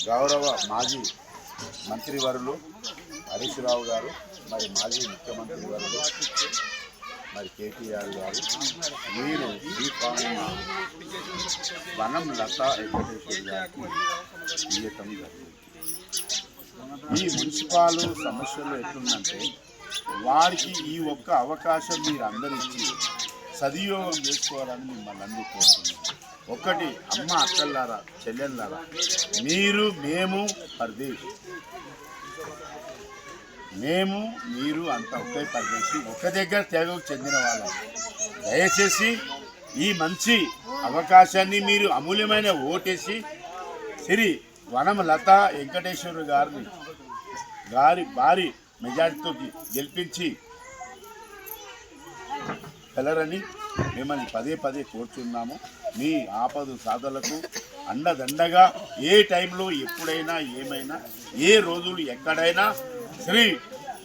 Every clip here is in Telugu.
గౌరవ మాజీ మంత్రివర్యులు హరీష్ రావు గారు, మరి మాజీ ముఖ్యమంత్రి వర్యులు మరి కేటీఆర్ గారు, వీరు ఈ వనం లతా వెంకటేశ్వర గారికి ఇవ్వటం జరిగింది. ఈ మున్సిపాల్ సమస్యలు ఎట్లుందంటే వారికి ఈ ఒక్క అవకాశం మీరు అందరికీ సద్వినియోగం చేసుకోవాలని మిమ్మల్ని అందరూ కోరుతున్నాం. ఒకటి, అమ్మ అక్కల్లారా చెల్లెళ్ళారా, మేము పరదేశ్, మీరు అంతా ఒకే పరదేశి, ఒక దగ్గర తెగకు చెందిన వాళ్ళం. దయచేసి ఈ మంచి అవకాశాన్ని మీరు అమూల్యమైన ఓటేసి శ్రీ వనం లతా వెంకటేశ్వర గారి భారీ మెజార్టీతో గెలిపించి వెళ్ళరని మిమ్మల్ని పదే పదే కోరుచున్నాము. మీ ఆపద సాధనలకు అండదండగా ఏ టైంలో ఎప్పుడైనా ఏమైనా ఏ రోజులు ఎక్కడైనా శ్రీ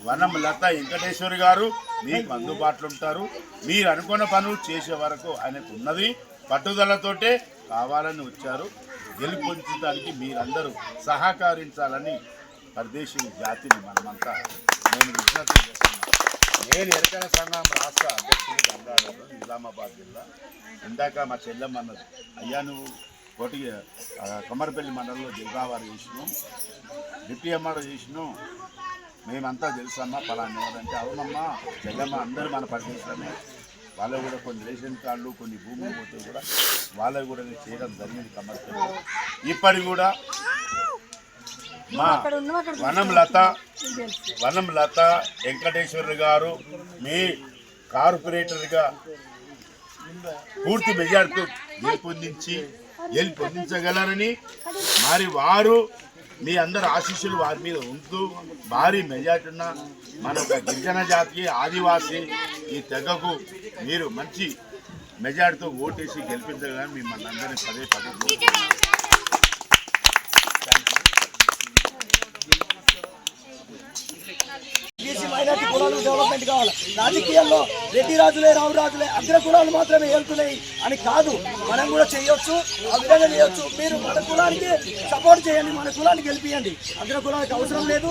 వనం లతా వెంకటేశ్వర గారు మీకు అందుబాటులో ఉంటారు. మీరు అనుకున్న పనులు చేసే వరకు ఆయనకు ఉన్నది పట్టుదలతోటే కావాలని వచ్చారు. గెలుపొందడానికి మీరందరూ సహకరించాలని పరదేశీ జాతిని మనమంతా నేను విజ్ఞప్తి చేస్తున్నాను. నేను ఎరకల సంఘం రాష్ట్ర అధ్యక్షుడు గంగాధర్, నిజామాబాద్ జిల్లా. ఇందాక మా చెల్లెమ్మ అన్నది, అయ్యా నువ్వు కోటి కొమరపల్లి మండలంలో జిల్లావారు చేసినావు, డిప్యూటీ ఎంఆర్ఓ చేసినావు, మేమంతా తెలుసమ్మా పలానా ఎవరంటే, అవునమ్మా చెల్లెమ్మ అందరూ మన పరిదేశమే, వాళ్ళకు కూడా కొన్ని రేషన్ కార్డులు కొన్ని భూములు పోతే కూడా వాళ్ళకు కూడా చేయడం జరిగింది కొమరపల్లి. ఇప్పటి కూడా మా వనం లతా వెంకటేశ్వర గారు మీ కార్పొరేటర్గా పూర్తి మెజార్టీతో గెలుపొందించగలరని, మరి వారు మీ అందరు ఆశీస్సులు వారి మీద ఉంటూ భారీ మెజార్టీ ఉన్న మన ఒక గిరిజన జాతికి ఆదివాసీ ఈ తెగకు మీరు మంచి మెజార్టీతో ఓటేసి గెలిపించగలని మిమ్మల్ని అందరినీ పదే పదే బీసీ మైనార్టీ కులాలు డెవలప్మెంట్ కావాలి. రాజకీయాల్లో రెడ్డి రాజులే రావు రాజులే అగ్ర కులాలు మాత్రమే వెళ్తున్నాయి అని కాదు, మనం కూడా చేయొచ్చు, ఆ విధంగా చేయొచ్చు. మీరు మన కులానికి సపోర్ట్ చేయండి, మన కులాన్ని గెలిపియండి. అగ్ర కులానికి అవసరం లేదు.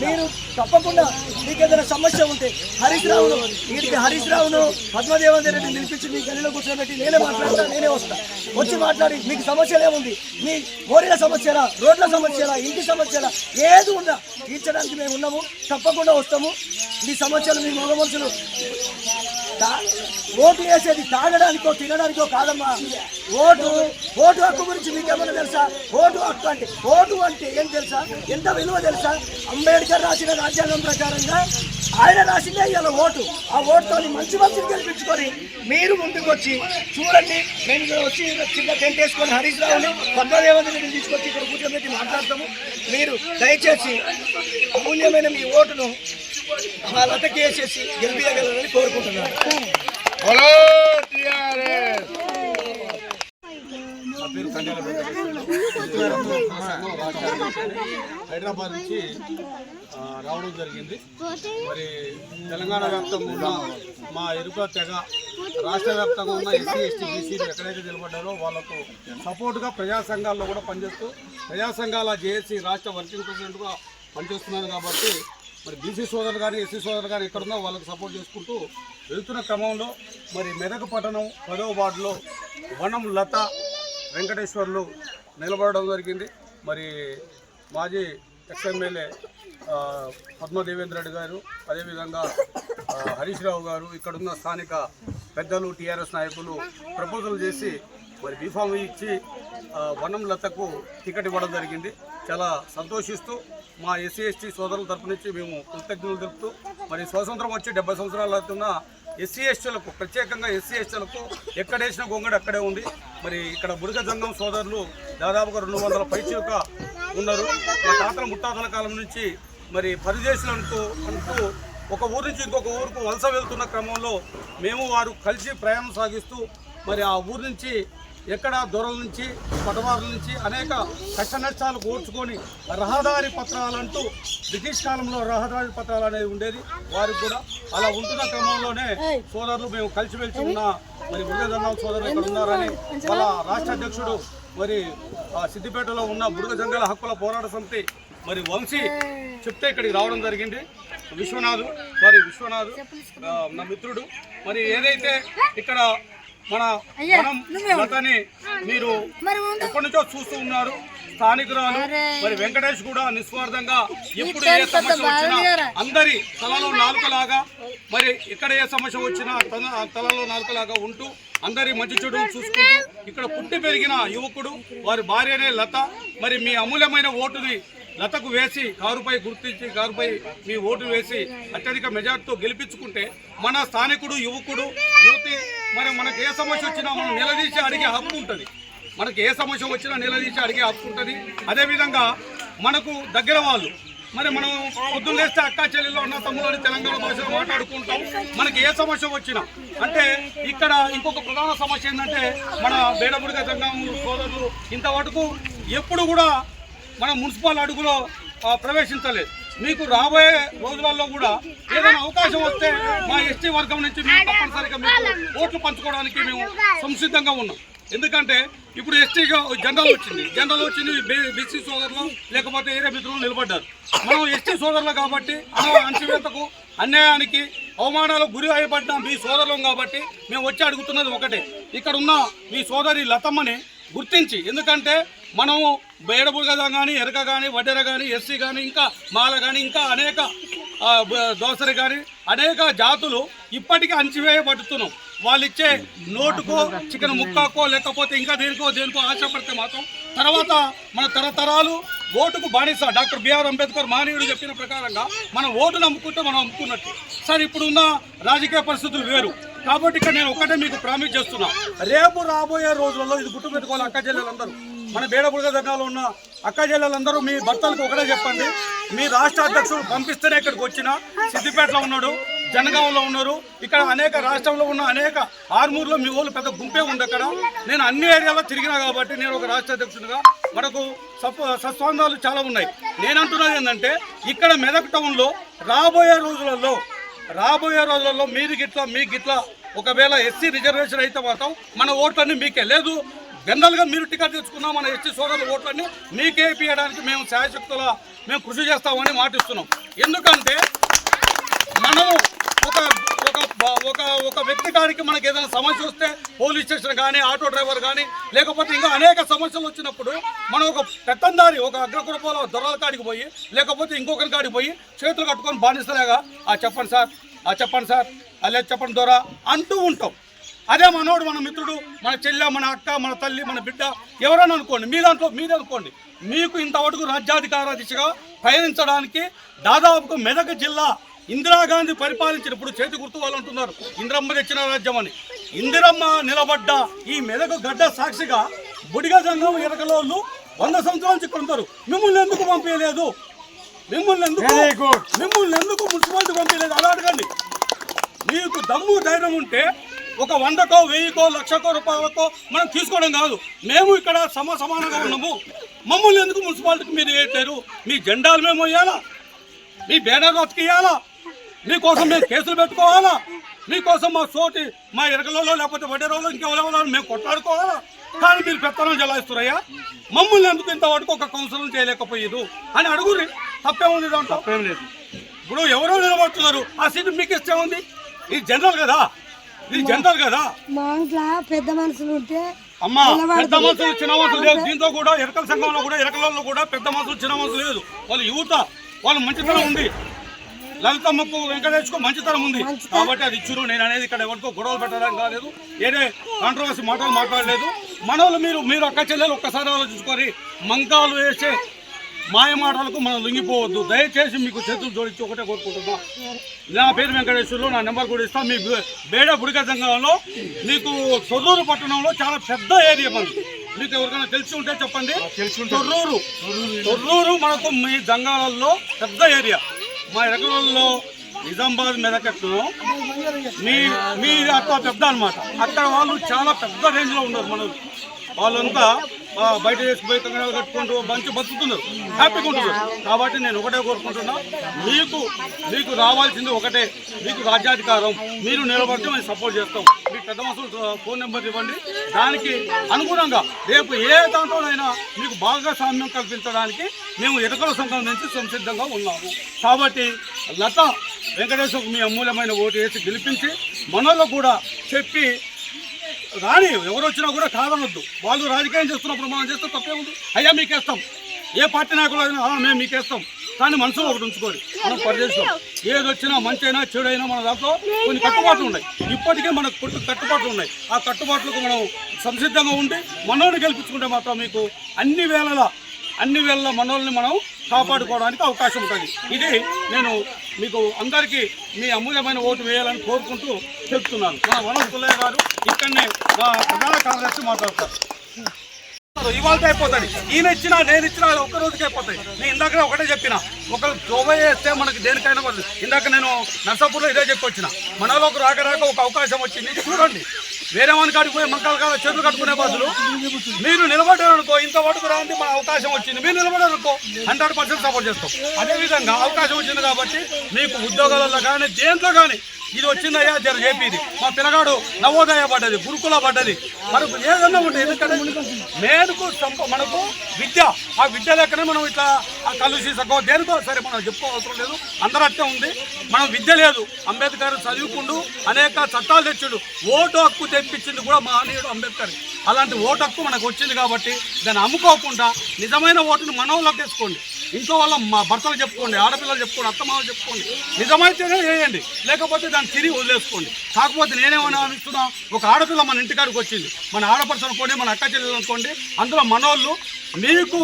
మీరు తప్పకుండా మీకు ఏదైనా సమస్య ఉంటే హరీష్ రావును పద్మదేవేందర్ రెడ్డి నిలిపించి మీ గల్లీలో కూర్చోబెట్టి నేనే మాట్లాడతా, నేనే వస్తా, వచ్చి మాట్లాడి మీకు సమస్యలు ఏముంది, మీ మోరీల సమస్యలా, రోడ్ల సమస్యలా, ఇంటి సమస్యలా, ఏది ఉన్నా తీర్చడానికి మేము ఉన్నాము. తప్పకుండా వస్తాము. మీ సమస్యలు మీ మగ మనుషులు ఓటు వేసేది తాగడానికో తినడానికో కాదమ్మా. ఓటు హక్కు గురించి మీకేమన్నా తెలుసా? ఓటు అంటే ఏం తెలుసా? ఎంత విలువ తెలుసా? అంబేద్కర్ రాసిన రాజ్యాంగం ప్రకారంగా ఆయన రాసిందే ఇవాళ ఓటు. ఆ ఓటుతో మంచి మంచిని గెలిపించుకొని మీరు ముందుకు వచ్చి చూడండి. మేము ఇక్కడ వచ్చి చిన్న టెంట్ వేసుకొని హరీష్ రావుని పద్మదేవేందర్ని తీసుకొచ్చి ఇక్కడ కూర్చోబెట్టి మాట్లాడతాము. మీరు దయచేసి అమూల్యమైన మీ ఓటును మా లతకి వేసేసి గెలిపించగలరని కోరుకుంటున్నాను. హైదరాబాద్ నుంచి రావడం జరిగింది. మరి తెలంగాణ వ్యాప్తంగా ఉన్న మా ఎరుక తెగ, రాష్ట్ర వ్యాప్తంగా ఉన్న ఎస్సీ ఎస్టీ బీసీలు ఎక్కడైతే నిలబడ్డారో వాళ్ళకు సపోర్టుగా ప్రజా సంఘాల్లో కూడా పనిచేస్తూ ప్రజా సంఘాల జేఏసీ రాష్ట్ర వర్కింగ్ ప్రెసిడెంట్గా పనిచేస్తున్నాను. కాబట్టి మరి బీసీ సోదరులు కానీ ఎస్సీ సోదరులు కానీ ఎక్కడున్నా వాళ్ళకు సపోర్ట్ చేసుకుంటూ వెళ్తున్న క్రమంలో మరి మెదక్ పట్టణం 10వ వార్డులో వనం లతా వెంకటేశ్వర్లు నిలబడడం జరిగింది. మరి మాజీ ఎక్స్ఎమ్మెల్యే పద్మదేవేందర్ రెడ్డి గారు, అదేవిధంగా హరీష్ రావు గారు, ఇక్కడున్న స్థానిక పెద్దలు టీఆర్ఎస్ నాయకులు ప్రపోజల్ చేసి మరి బీఫామ్ ఇచ్చి వనం లతకు టికెట్ ఇవ్వడం జరిగింది. చాలా సంతోషిస్తూ మా ఎస్సీ ఎస్టీ సోదరుల తరపు నుంచి మేము కృతజ్ఞతలు తెలుపుతూ, మరి స్వాతంత్రం వచ్చి 70 సంవత్సరాలు అవుతున్న ఎస్సీ ఎస్టీలకు, ప్రత్యేకంగా ఎస్సీ ఎస్టీలకు ఎక్కడేసిన గొంగడి అక్కడే ఉంది. మరి ఇక్కడ బురగ జంగం సోదరులు దాదాపుగా 200 పైచీలుగా ఉన్నారు. మా తాతల ముత్తాతల కాలం నుంచి మరి పరిదేశులంటూ ఒక ఊరు నుంచి ఇంకొక ఊరుకు వలస వెళ్తున్న క్రమంలో మేము వారు కలిసి ప్రయాణం సాగిస్తూ మరి ఆ ఊరు నుంచి ఎక్కడ దొరల నుంచి పటవారుల నుంచి అనేక కష్ట నష్టాలు కూర్చుకొని రహదారి పత్రాలంటూ బ్రిటిష్ కాలంలో రహదారి పత్రాలు అనేది ఉండేది. వారికి కూడా అలా ఉంటున్న క్రమంలోనే సోదరులు మేము కలిసిమెలిసి ఉన్న మరి బురగజంగం సోదరులు ఇక్కడ ఉన్నారని వాళ్ళ రాష్ట్ర అధ్యక్షుడు మరి సిద్దిపేటలో ఉన్న బుడుగ జంగల హక్కుల పోరాట సమితి మరి వంశీ చెప్తే ఇక్కడికి రావడం జరిగింది. విశ్వనాథ్ నా మిత్రుడు. మరి ఏదైతే ఇక్కడ మన లతని మీరు ఎప్పటి నుంచో చూస్తూ ఉన్నారు, స్థానికురాలు మరి వెంకటేష్ కూడా నిస్వార్థంగా ఎప్పుడు ఏ సమస్య వచ్చినా అందరి తలలో నాలుకలాగా, మరి ఇక్కడ ఏ సమస్య వచ్చినా తలలో నాలుకలాగా ఉంటూ అందరి మంచి చెడులు చూసుకుంటూ ఇక్కడ పుట్టి పెరిగిన యువకుడు, వారి భార్యనే లత. మరి మీ అమూల్యమైన ఓటుని లతకు వేసి కారుపై మీ ఓటు వేసి అత్యధిక మెజార్టీతో గెలిపించుకుంటే మన స్థానికుడు యువతి మరి మనకు ఏ సమస్య వచ్చినా మనం నిలదీసి అడిగే హక్కు ఉంటుంది. అదేవిధంగా మనకు దగ్గర వాళ్ళు, మరి మనం పొద్దున్న లేస్తే అక్కా చెల్లెల్లో ఉన్న తమ్ముళ్ళని తెలంగాణ భాషలో మాట్లాడుకుంటాం. మనకి ఏ సమస్య వచ్చినా అంటే ఇక్కడ ఇంకొక ప్రధాన సమస్య ఏంటంటే మన బేడబుడిగ సంఘం సోదరులు ఇంతవరకు ఎప్పుడు కూడా మన మున్సిపల్ అడుగులో ప్రవేశించలేదు. మీకు రాబోయే రోజులలో కూడా ఏదైనా అవకాశం వస్తే మా ఎస్టీ వర్గం నుంచి మేము తప్పనిసరిగా మీకు ఓట్లు పంచుకోవడానికి మేము సంసిద్ధంగా ఉన్నాం. ఎందుకంటే ఇప్పుడు ఎస్టీ జనరల్ వచ్చింది, బీసీ సోదరులు లేకపోతే ఏరియా మిత్రులు నిలబడ్డారు. మనం ఎస్టీ సోదరులు కాబట్టి అణచివేతకు, అన్యాయానికి, అవమానాలకు గురి అయిపడ్డాం మీ సోదరులం కాబట్టి మేము వచ్చి అడుగుతున్నది ఒకటే, ఇక్కడ ఉన్న మీ సోదరి లతమ్మని గుర్తించి, ఎందుకంటే మనము బేడబుడిగ కానీ, ఎరక కానీ, వడ్డెర కానీ, ఎస్సీ కానీ, ఇంకా మాల కానీ, ఇంకా అనేక దోసరి కానీ అనేక జాతులు ఇప్పటికీ అణచివేయబడుతున్నాం. వాళ్ళు ఇచ్చే నోటుకో, చికెన్ ముక్కకో, లేకపోతే ఇంకా దేనికో ఆశపడితే మాత్రం తర్వాత మన తరతరాలు ఓటుకు బానిస. డాక్టర్ బిఆర్ అంబేద్కర్ మహనీయుడు చెప్పిన ప్రకారంగా మనం ఓటు నమ్ముకుంటే మనం అమ్ముకున్నట్టు. సార్ ఇప్పుడున్న రాజకీయ పరిస్థితులు వేరు కాబట్టి ఇక్కడ నేను ఒకటే మీకు ప్రామిస్ చేస్తున్నా, రేపు రాబోయే రోజులలో ఇది గుర్తుపెట్టుకోవాలి. అక్క చెల్లెలందరూ, మన బేడబుడిగ దగ్గరలో ఉన్న అక్క చెల్లెలందరూ మీ భర్తలకు ఒకటే చెప్పండి, మీ రాష్ట్ర అధ్యక్షుడు పంపిస్తేనే ఇక్కడికి వచ్చిన, సిద్దిపేటలో ఉన్నాడు, జనగాంలో ఉన్నారు, ఇక్కడ అనేక రాష్ట్రంలో ఉన్న అనేక ఆర్మూర్లో మీ వాళ్ళు పెద్ద గుంపే ఉంది. అక్కడ నేను అన్ని ఏరియాలో తిరిగినా కాబట్టి నేను ఒక రాష్ట్ర అధ్యక్షుడిగా మనకు సత్సంబంధాలు చాలా ఉన్నాయి. నేను అంటున్నది ఏంటంటే ఇక్కడ మెదక్ టౌన్లో రాబోయే రోజులలో మీకు గిట్లా ఒకవేళ ఎస్సీ రిజర్వేషన్ అయితే మాత్రం మన ఓట్లన్నీ మీకే లేదు. జనరల్గా మీరు టికెట్ తెచ్చుకున్నా మన ఎస్టీ సోదరుల ఓట్లన్నీ మీకే వేయడానికి మేము శాయశక్తులా మేము కృషి చేస్తామని మాటిస్తున్నాం. ఎందుకంటే మనం ఒక వ్యక్తి గారికి మనకి ఏదైనా సమస్య వస్తే పోలీస్ స్టేషన్ కానీ, ఆటో డ్రైవర్ కానీ, లేకపోతే ఇంకా అనేక సమస్యలు వచ్చినప్పుడు మనం ఒక పెత్తందారి, ఒక అగ్రకుటుంబాల దొరల కాడికి పోయి, లేకపోతే ఇంకొకరి కాడికి పోయి చేతులు కట్టుకొని బానిసలేగా చెప్పండి సార్ అలా చెప్పండి దొర అంటూ ఉంటాం. అదే మనోడు, మన మిత్రుడు, మన చెల్లె, మన అక్క, మన తల్లి, మన బిడ్డ ఎవరైనా అనుకోండి, మీరే అనుకోండి, మీకు ఇంతవరకు రాజ్యాధికార దిశగా పయనించడానికి దాదాపుగా మెదక్ జిల్లా ఇందిరాగాంధీ పరిపాలించినప్పుడు చేతి గుర్తు వాళ్ళు అంటున్నారు ఇందిరమ్మ తెచ్చిన రాజ్యం అని. ఇందిరమ్మ నిలబడ్డ ఈ మెదక్ గడ్డ సాక్షిగా బుడిగ సంఘం ఎరకలోళ్ళు 100 సంవత్సరాల నుంచి ఇక్కడ ఉంటారు. మిమ్మల్ని ఎందుకు పంపించలేదు? మిమ్మల్ని ఎందుకు మున్సిపాలిటీ పంపించలేదు? అలా అడగండి. మీకు దమ్ము ధైర్యం ఉంటే ఒక 100కో 1000కో 1,00,000 రూపాయలకో మనం తీసుకోవడం కాదు. మేము ఇక్కడ సమానంగా ఉన్నాము. మమ్మల్ని ఎందుకు మున్సిపాలిటీకి మీరు వేయట్లేరు? మీ జెండాలు మేము వేయాలా? మీ బ్యానర్ బతికియాలా? మీకోసం మేము కేసులు పెట్టుకోవాలా? మీకోసం మా ఎరకలలో లేకపోతే వడ్డేరోలో ఇంకెవరెవరో మేము కొట్లాడుకోవాలా? కానీ మీరు పెత్తనం జలాయిస్తున్నారయ్యా. మమ్మల్ని ఎందుకు ఇంతవరకు ఒక కౌన్సిలింగ్ చేయలేకపోయారు అని అడుగురి. తప్పేముంది? దాంట్లో తప్పేం లేదు. ఇప్పుడు ఎవరో నిలబడుతున్నారు, ఆ సీటు మీకు ఇస్తే ఉంది. ఇది జనరల్ కదా, మా ఇంట్లో పెద్ద మనుషులు ఉంటే అమ్మా, పెద్ద మనుషులు చిన్న మనుషులు లేదు. దీంతో కూడా ఎరకల సంఘంలో కూడా ఎరకలలో కూడా పెద్ద మనుషులు చిన్న మనుషులు లేదు. వాళ్ళు యువత, వాళ్ళు మంచితనం ఉంది. లలితమ్మకు, వెంకటేష్కు మంచితనం ఉంది కాబట్టి అది ఇచ్చురు. నేను అనేది ఇక్కడ ఎవరికో గొడవలు పెట్టడానికి కాలేదు, ఏదే కాంట్రవర్సీ మాట్లాడలేదు. మనోళ్ళు మీరు అక్క చెల్లెలు ఒక్కసారి ఆలోచించుకొని మంకాలు వేసే మాయ మాటలకు మనం లొంగిపోవద్దు. దయచేసి మీకు చేతులు జోడించి ఒకటే కోరుకుంటున్నా. నా పేరు వెంకటేశ్వర్లు, నా నెంబర్ కూడా ఇస్తాను. మీ బేడబుడిగ సంఘంలో మీకు తొర్రూరు పట్టణంలో చాలా పెద్ద ఏరియా మంది. మీకు ఎవరికైనా తెలిసి ఉంటే చెప్పండి. తొర్రూరు మనకు మీ జంగాలలో పెద్ద ఏరియా. మా ఎరకలలో నిజామాబాద్ మెదకట్లో మీ అట్లా పెద్ద అనమాట. అక్కడ వాళ్ళు చాలా పెద్ద రేంజ్లో ఉన్నారు. వాళ్ళంతా బయట చేసుకుపోయి కంగనాలు కట్టుకుంటూ మంచి బతుకుతున్నారు, హ్యాపీగా ఉంటున్నారు. కాబట్టి నేను ఒకటే కోరుకుంటున్నా, మీకు రావాల్సింది ఒకటే, మీకు రాజ్యాధికారం. మీరు నిలబడితే మేము సపోర్ట్ చేస్తాం. మీకు పెద్ద మనుషులు ఫోన్ నెంబర్ ఇవ్వండి, దానికి అనుగుణంగా రేపు ఏ దాంట్లోనైనా మీకు భాగస్వామ్యం కల్పించడానికి మేము ఎన్నికల సంఘం నుంచి సంసిద్ధంగా ఉన్నాము. కాబట్టి లత వెంకటేశ్వరకు మీ అమూల్యమైన ఓటు వేసి గెలిపించి మనలో కూడా చెప్పి రాని ఎవరు వచ్చినా కూడా కాదనొద్దు. వాళ్ళు రాజకీయం చేస్తున్నప్పుడు మనం చేస్తే తప్పే ఉంది. అయ్యా మీకేస్తాం, ఏ పార్టీ నాయకులు అయినా మేము మీకేస్తాం, కానీ మనసులో ఒకటి ఉంచుకోవాలి. మనం పరిదేశం ఏది వచ్చినా మంచి అయినా చెడు అయినా మన దాంట్లో కొన్ని కట్టుబాట్లు ఉన్నాయి. ఇప్పటికే మనకు కట్టుబాట్లు ఉన్నాయి. ఆ కట్టుబాట్లకు మనం సంసిద్ధంగా ఉండి మనోని గెలిపించుకుంటే మాత్రం మీకు అన్ని వేళలా మనోల్ని మనం కాపాడుకోవడానికి అవకాశం ఉంటుంది. ఇది నేను మీకు అందరికీ మీ అమూల్యమైన ఓటు వేయాలని కోరుకుంటూ చెప్తున్నాను. మా మనోజ్ పుల్లయ్య గారు ఇక్కడనే మా ప్రధాన కార్యదర్శి మాట్లాడతారు. ఇవాళ అయిపోతుంది, ఈయన ఇచ్చినా నేను ఇచ్చినా ఒక్క రోజుకి అయిపోతాయి. నేను ఇందాక ఒకటే చెప్పిన, ఒకరు జోబై వేస్తే మనకి దేనికైనా పడుతుంది. ఇందాక నేను నర్సాపూర్లో ఇదే చెప్పి వచ్చిన, మనలోకి రాక ఒక అవకాశం వచ్చింది. ఇది చూడండి, వేరే వాని కాడికి పోయి మంకాల కాడ చేతులు కట్టుకునే బదులు మీరు నిలబడ్డారనుకో, ఇంతవరకు రాంది మన అవకాశం వచ్చింది, మీరు నిలబడారనుకో 100% సపోర్ట్ చేస్తాం. అదేవిధంగా అవకాశం వచ్చింది కాబట్టి మీకు ఉద్యోగాలలో కానీ దేంట్లో కానీ ఇది వచ్చిందయ్యా జర చేపిది. మా పిల్లగాడు నవోదయ పడ్డది, గురుకుల పడ్డది, మనకు ఏదన్నా ఉంటుంది. ఎందుకంటే మనకు విద్య, ఆ విద్య లెక్కనే మనం ఇట్లా కలుసి సగో దేనికో సరే మనం చెప్పుకోవసరం లేదు, అందరూ అట్టే ఉంది. మనం విద్య లేదు, అంబేద్కర్ చదువుకుంటూ అనేక చట్టాలు తెచ్చాడు, ఓటు హక్కు తెప్పించింది కూడా మహనీయుడు అంబేద్కర్. అలాంటి ఓటు హక్కు మనకు వచ్చింది కాబట్టి దాన్ని అమ్ముకోకుండా నిజమైన ఓటుని మనోళ్ళకి వేసుకోండి. ఇంట్లో వాళ్ళ మా భర్తలు చెప్పుకోండి, ఆడపిల్లలు చెప్పుకోండి, అత్తమామలు చెప్పుకోండి. నిజమైతేనే వేయండి, లేకపోతే దాన్ని తిరిగి వదిలేసుకోండి. కాకపోతే నేనేమన్నా అనిస్తున్నా, ఒక ఆడపిల్ల మన ఇంటికాడికి వచ్చింది, మన ఆడపడుచు అనుకోండి, మన అక్క చెల్లెలు అనుకోండి, అందులో మనోళ్ళు మీకు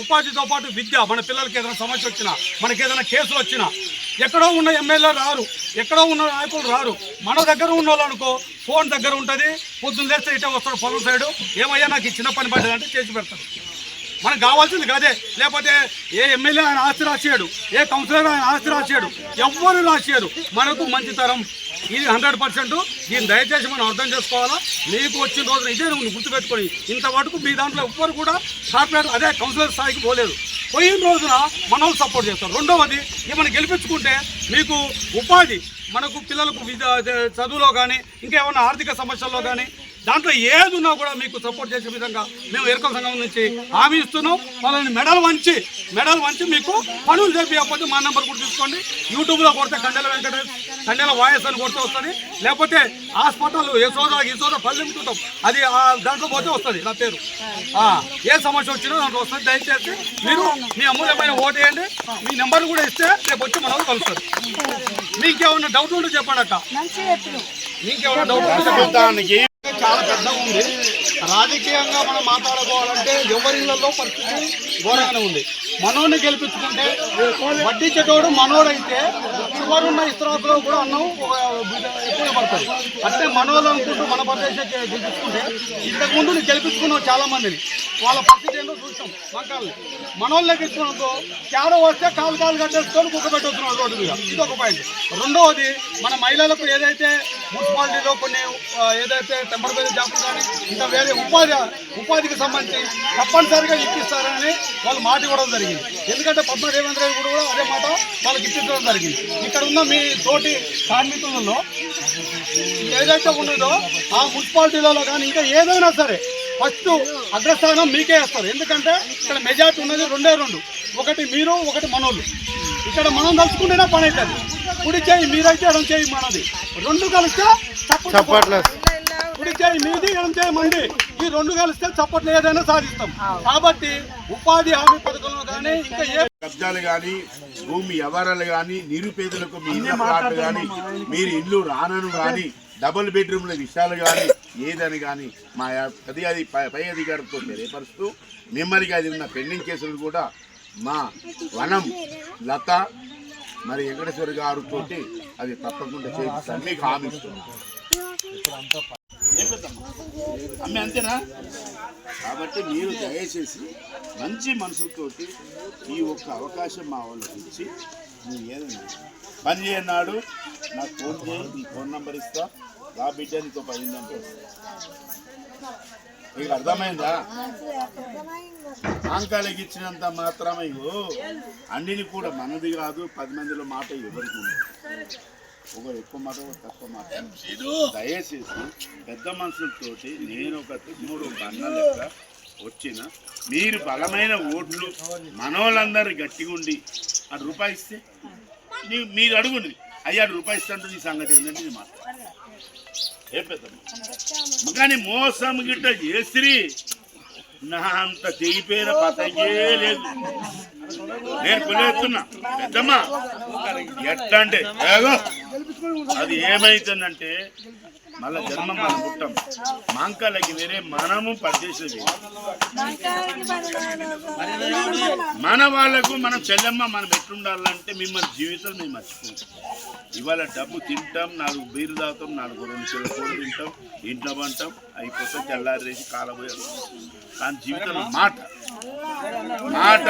ఉపాధితో పాటు విద్య. మన పిల్లలకి ఏదైనా సమస్య వచ్చినా, మనకి ఏదైనా కేసులు వచ్చినా, ఎక్కడో ఉన్న ఎమ్మెల్యే రారు, ఎక్కడో ఉన్న నాయకులు రారు, మన దగ్గర ఉన్న వాళ్ళు అనుకో ఫోన్ దగ్గర ఉంటుంది. పొద్దున్న లేస్తే ఇటే వస్తాడు పొలం సైడు, ఏమయ్యా నాకు ఈ చిన్న పని పడ్డదంటే చేసి పెడతాడు. మనకు కావాల్సింది కదే. లేకపోతే ఏ ఎమ్మెల్యే ఆయన ఆస్తి రాసేయడు, ఏ కౌన్సిలర్ ఆయన ఆస్తి రాసేయడు, ఎవ్వరు రాసేయరు. మనకు మంచి తరం ఇది 100%. దీన్ని దయచేసి మనం అర్థం చేసుకోవాలా. మీకు వచ్చిన రోజున ఇదే నువ్వు గుర్తుపెట్టుకొని, ఇంతవరకు మీ దాంట్లో ఎవ్వరు కూడా కార్పొరేట్ అదే కౌన్సిలర్ స్థాయికి పోలేదు. పోయిన రోజున మనం సపోర్ట్ చేస్తాం. రెండవది, ఏమైనా గెలిపించుకుంటే మీకు ఉపాధి, మనకు పిల్లలకు చదువులో కానీ ఇంకేమైనా ఆర్థిక సమస్యల్లో కానీ దాంట్లో ఏది ఉన్నా కూడా మీకు సపోర్ట్ చేసే విధంగా మేము ఎన్నికల సంఘం నుంచి హామీ ఇస్తున్నాం. వాళ్ళని మెడల్ వంచి మీకు పనులు చేపించకపోతే మా నెంబర్ కూడా తీసుకోండి. యూట్యూబ్లో కొడితే కండెల వాయస్ అని కొడితే వస్తుంది, లేకపోతే హాస్పిటల్ యశోద పల్లె ఉంటాం, అది దాంట్లో పోతే వస్తుంది నా పేరు. ఏ సమస్య వచ్చినా దాంట్లో వస్తుంది. దయచేసి మీరు మీ అమూల్యమైన ఓటు వేయండి. మీ నెంబర్ కూడా ఇస్తే రేపు వచ్చి మనం కలుస్తారు. మీకేమన్నా డౌట్ ఉంటే చెప్పండి అక్క. మీకేమన్నా డౌట్ ఉంటే చెప్పండి. చాలా పెద్దగా ఉంది. రాజకీయంగా మనం మాట్లాడుకోవాలంటే ఎవరిళ్లలో పరిస్థితి ఘోరంగానే ఉంది. మనోని గెలిపించుకుంటే వడ్డించేటోడు మనోడైతే చివరున్న ఇస్త్రాకులో కూడా అన్నం ఎక్కువ పడుతుంది. అంటే మనోళ్ళు అనుకుంటూ మన ప్రదేశం గెలిపించుకుంటే ఇంతకుముందు నేను గెలిపించుకున్నాం చాలా మందిని, వాళ్ళ పరిస్థితి ఏంటో చూస్తాం. మంకాలని మనోళ్ళకి గెలిపించుకున్నతో తేడా వస్తే కాలు కట్టేసుకొని కుక్క పెట్టొస్తున్నాడు రోడ్డు మీద. ఇది ఒక పాయింట్. రెండవది, మన మహిళలకు ఏదైతే మున్సిపాలిటీలో కొన్ని ఏదైతే టెంపరరీ జాబ్లు కానీ ఇంకా వేరే ఉపాధికి సంబంధించి తప్పనిసరిగా ఇప్పిస్తారని వాళ్ళు మాట ఇవ్వడం జరిగింది. ఎందుకంటే పద్మదేవేంద్ర కూడా అదే మాట వాళ్ళకి ఇప్పించడం జరిగింది. ఇక్కడ ఉన్న మీ తోటి కార్మికులలో ఏదైతే ఉన్నదో ఆ మున్సిపాలిటీలలో కానీ ఇంకా ఏదైనా సరే ఫస్ట్ అగ్రస్థానం మీకే వేస్తారు. ఎందుకంటే ఇక్కడ మెజార్టీ ఉన్నది 2 ఒకటి మీరు, ఒకటి మనోళ్ళు. ఇక్కడ మనం తలుచుకుంటేనే పని అవుతుంది. కుడి చేయి మీరైతే ఎడం చేయి మనది, 2 కలిస్తే చప్పట్లు. కుడి చేయి మీది, ఎడం చేయి మంది, ఈ 2 కలిస్తే చప్పట్లు ఏదైనా సాధిస్తాం. కాబట్టి ఉపాధి హామీ పథకంలో కానీ ఇంకా ఏ కబ్జాలు కానీ, భూమి వ్యవహారాలు కానీ, నిరుపేదలకు మీ ఇల్లు ప్లాట్లు కానీ, మీరు ఇల్లు రానను కానీ, డబుల్ బెడ్రూమ్ల విషయాలు కానీ ఏదని కానీ మా పై అధికారులతో తెలియపరుస్తూ మెమరీగా అది ఉన్న పెండింగ్ కేసులు కూడా మా వనం లత మరి వెంకటేశ్వర గారితో అది తప్పకుండా చేయిస్తాను మీకు హామీ ఇస్తున్నాం. అమ్మే అంతేనా? కాబట్టి మీరు దయచేసి మంచి మనసుతోటి ఈ ఒక్క అవకాశం మా వాళ్ళకి ఇచ్చి నువ్వు ఏదైనా పని చేయన్నాడు నాకు ఫోన్ చేయి, నీ ఫోన్ నెంబర్ ఇస్తా, రా బిడ్డ నీకు 10 గంటలు వస్తా. మీకు అర్థమైందా? ఆంకాలకి ఇచ్చినంత మాత్రమే ఇగో అన్నిని కూడా మనది కాదు, 10 మందిలో మాట ఎవరికి ఉండదు. ఒక ఎక్కువ మాట ఒక తక్కువ మాట. దయచేసి పెద్ద మనుషులతోటి నేను ఒక తిమ్ముడు అన్న లెక్క వచ్చిన మీరు బలమైన ఓట్లు మనోళ్ళందరూ గట్టిగా ఉండి అటు రూపాయి ఇస్తే మీరు అడుగుండి, అయ్యా రూపాయి ఇస్తాంటే నీ సంగతి ఏంటంటే నీ మాట ఏ పెద్ద కానీ మోసం గిట్ట చేసి నా అంత తెగిపోయిన పతకే లేదు. నేను పిలుస్తున్నా పెద్దమ్మా ఎట్లా అంటే అది ఏమైతుందంటే మళ్ళా జన్మ మనం పుట్టాం మాంకాలకి వేరే మనము పనిచేసేది మన వాళ్ళకు మనం చెల్లెమ్మ మనం ఎట్లుండాలంటే మిమ్మల్ని జీవితం మేము మర్చిపోతాం. ఇవాళ డబ్బు తింటాం, 4 బీరు తాగుతాం, 4 2 కూరలు తింటాం, ఇంట్లో పంటాం, అయిపోతే తెల్లారేసి కాలబోయారు. కానీ జీవితంలో మాట మాట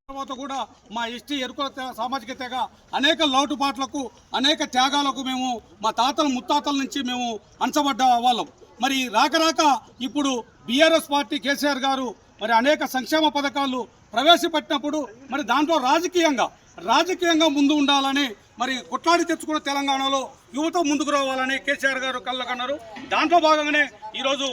తర్వాత కూడా మా ఎస్టీ ఎరుకుల సామాజిక తెగ అనేక లోటుపాట్లకు అనేక త్యాగాలకు మేము మా తాతల ముత్తాతల నుంచి మేము అంచబడ్డ వాళ్ళం. మరి రాక ఇప్పుడు బీఆర్ఎస్ పార్టీ కేసీఆర్ గారు మరి అనేక సంక్షేమ పథకాలు ప్రవేశపెట్టినప్పుడు మరి దాంట్లో రాజకీయంగా ముందు ఉండాలని మరి కొట్లాడి తెచ్చుకున్న తెలంగాణలో యువత ముందుకు రావాలని కేసీఆర్ గారు కళ్ళకన్నారు. దాంట్లో భాగంగానే ఈరోజు